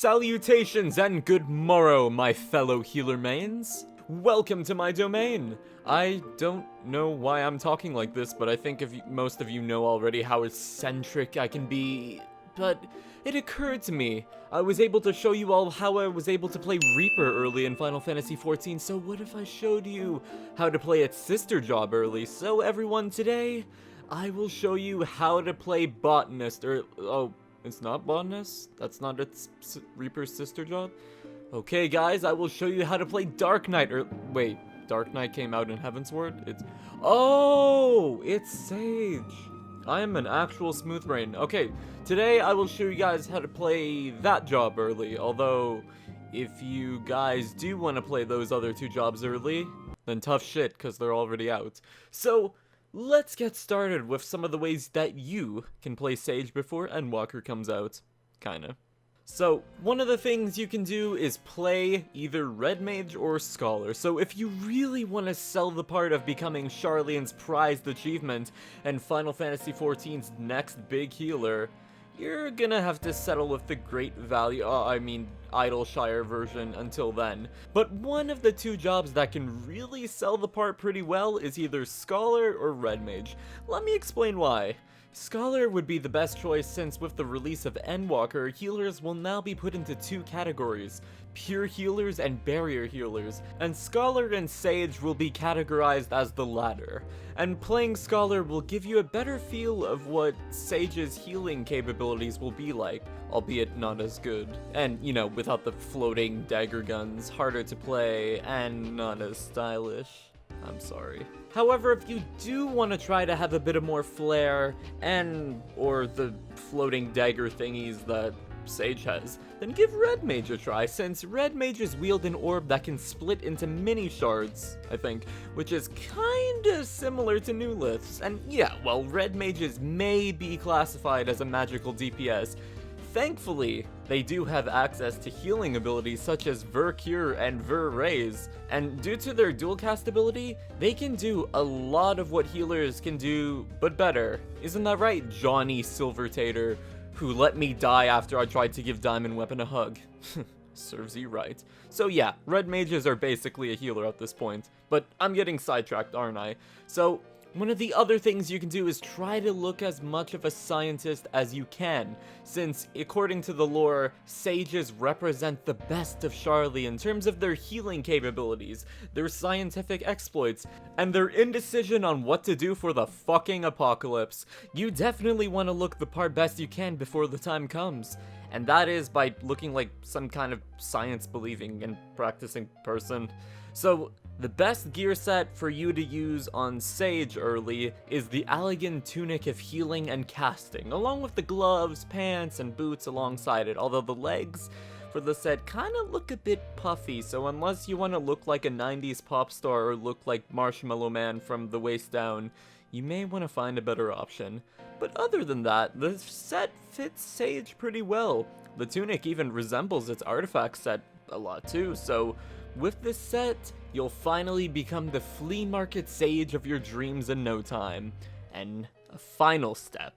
Salutations and good morrow, my fellow healer mains. Welcome to my domain. I don't know why I'm talking like this, but I think most of you know already how eccentric I can be. But it occurred to me, I was able to show you all how I was able to play Reaper early in Final Fantasy XIV, so what if I showed you how to play its sister job early? So everyone, today, I will show you how to play Botanist, it's not Botanist? That's not its Reaper's sister job? Okay guys, I will show you how to play Dark Knight, wait, Dark Knight came out in Heavensward? It's Sage! I am an actual smooth brain. Okay, today I will show you guys how to play that job early, although, if you guys do want to play those other two jobs early, then tough shit, cause they're already out. So, let's get started with some of the ways that you can play Sage before Endwalker comes out. Kinda. So, one of the things you can do is play either Red Mage or Scholar. So if you really want to sell the part of becoming Charlene's prized achievement and Final Fantasy XIV's next big healer, you're gonna have to settle with the Great Value, Idleshire version until then. But one of the two jobs that can really sell the part pretty well is either Scholar or Red Mage. Let me explain why. Scholar would be the best choice since with the release of Endwalker, healers will now be put into two categories, pure healers and barrier healers, and Scholar and Sage will be categorized as the latter. And playing Scholar will give you a better feel of what Sage's healing capabilities will be like, albeit not as good. And, you know, without the floating dagger guns, harder to play, and not as stylish. I'm sorry. However, if you do want to try to have a bit of more flair or the floating dagger thingies that Sage has, then give Red Mage a try, since Red Mages wield an orb that can split into mini shards, I think, which is kinda similar to New Lith's. And yeah, while Red Mages may be classified as a magical DPS, thankfully, they do have access to healing abilities such as Ver Cure and Ver Raise, and due to their dual cast ability, they can do a lot of what healers can do, but better. Isn't that right, Johnny Silvertater, who let me die after I tried to give Diamond Weapon a hug? Serves you right. So yeah, Red Mages are basically a healer at this point, but I'm getting sidetracked, aren't I? So, one of the other things you can do is try to look as much of a scientist as you can, since, according to the lore, sages represent the best of Charlie in terms of their healing capabilities, their scientific exploits, and their indecision on what to do for the fucking apocalypse. You definitely want to look the part best you can before the time comes, and that is by looking like some kind of science-believing and practicing person. So, the best gear set for you to use on Sage early is the Allegan Tunic of Healing and Casting, along with the gloves, pants, and boots alongside it, although the legs for the set kinda look a bit puffy, so unless you want to look like a 90s pop star or look like Marshmallow Man from the waist down, you may want to find a better option. But other than that, the set fits Sage pretty well. The tunic even resembles its artifact set a lot too, so with this set, you'll finally become the flea market sage of your dreams in no time. And a final step.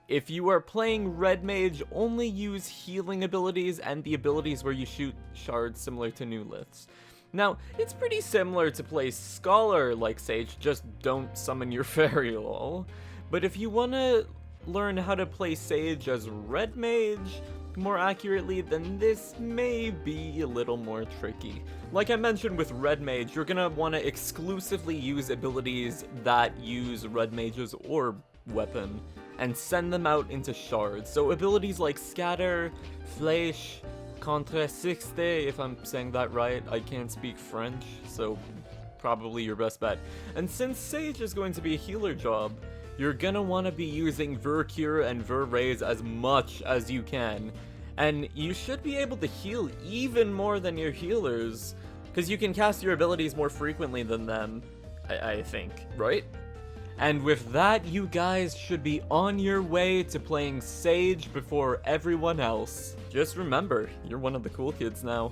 If you are playing Red Mage, only use healing abilities and the abilities where you shoot shards similar to New Lith's. Now, it's pretty similar to play Scholar like Sage, just don't summon your fairy lol. But if you want to learn how to play Sage as Red Mage more accurately, then this may be a little more tricky. Like I mentioned with Red Mage, you're gonna want to exclusively use abilities that use Red Mage's orb weapon, and send them out into shards. So abilities like Scatter, Flèche, Contre-Sixte, if I'm saying that right, I can't speak French, so probably your best bet. And since Sage is going to be a healer job, you're gonna want to be using Ver Cure and Ver Raise as much as you can. And you should be able to heal even more than your healers, because you can cast your abilities more frequently than them, I think, right? And with that, you guys should be on your way to playing Sage before everyone else. Just remember, you're one of the cool kids now.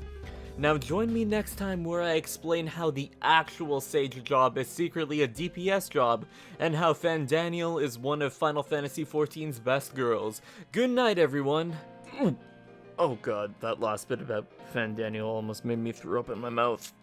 Now join me next time where I explain how the actual Sage job is secretly a DPS job, and how Fandaniel is one of Final Fantasy XIV's best girls. Good night, everyone. Oh god, that last bit about Fan Daniel almost made me throw up in my mouth.